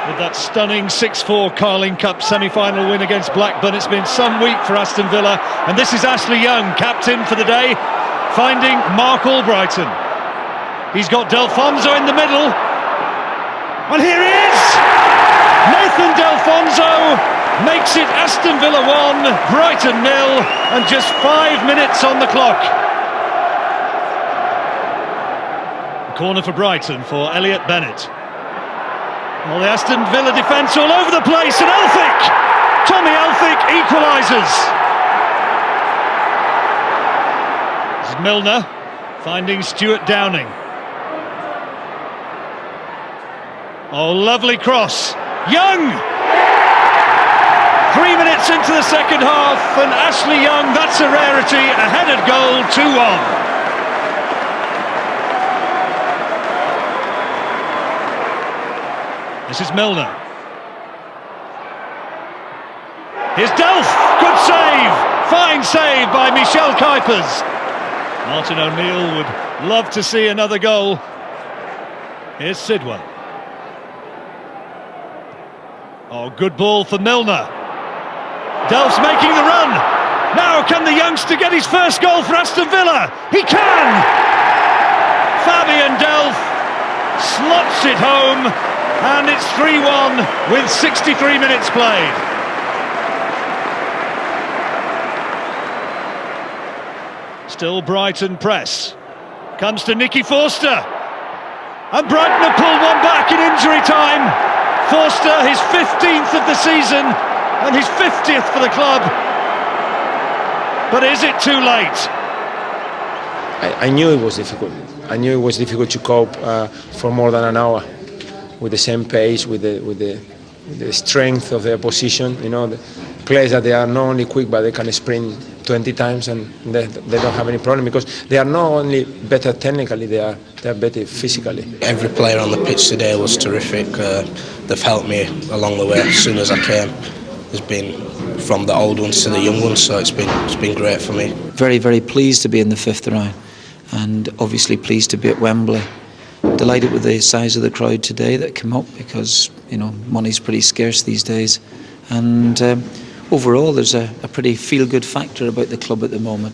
with that stunning 6-4 Carling Cup semi-final win against Blackburn. It's been some week for Aston Villa, and this is Ashley Young, captain for the day, finding Mark Albrighton. He's got Delfonso in the middle, and here he is! Nathan Delfonso makes it Aston Villa 1, Brighton 0, and just 5 minutes on the clock. Corner for Brighton for Elliot Bennett. Well, the Aston Villa defence all over the place, and Tommy Elphick equalises. This is Milner finding Stuart Downing. Oh, lovely cross. Young! 3 minutes into the second half, and Ashley Young, that's a rarity, a headed goal, 2-1. This is Milner. Here's Delph, good save, fine save by Michel Kuipers. Martin O'Neill would love to see another goal. Here's Sidwell. Oh, good ball for Milner. Delph's making the run. Now can the youngster get his first goal for Aston Villa? He can! Fabian Delph slots it home. And it's 3-1 with 63 minutes played. Still Brighton press. Comes to Nicky Forster. And Brighton have pulled one back in injury time. Forster, his 15th of the season, and his 50th for the club. But is it too late? I knew it was difficult. I knew it was difficult to cope for more than an hour with the same pace, with the strength of their position. You know, the players that they are not only quick, but they can sprint 20 times, and they don't have any problem because they are not only better technically, they are better physically. Every player on the pitch today was terrific. They've helped me along the way as soon as I came. There's been from the old ones to the young ones, so it's been great for me. Very, very pleased to be in the fifth round, and obviously pleased to be at Wembley. Delighted with the size of the crowd today that came up because, you know, money's pretty scarce these days, and overall there's a pretty feel-good factor about the club at the moment.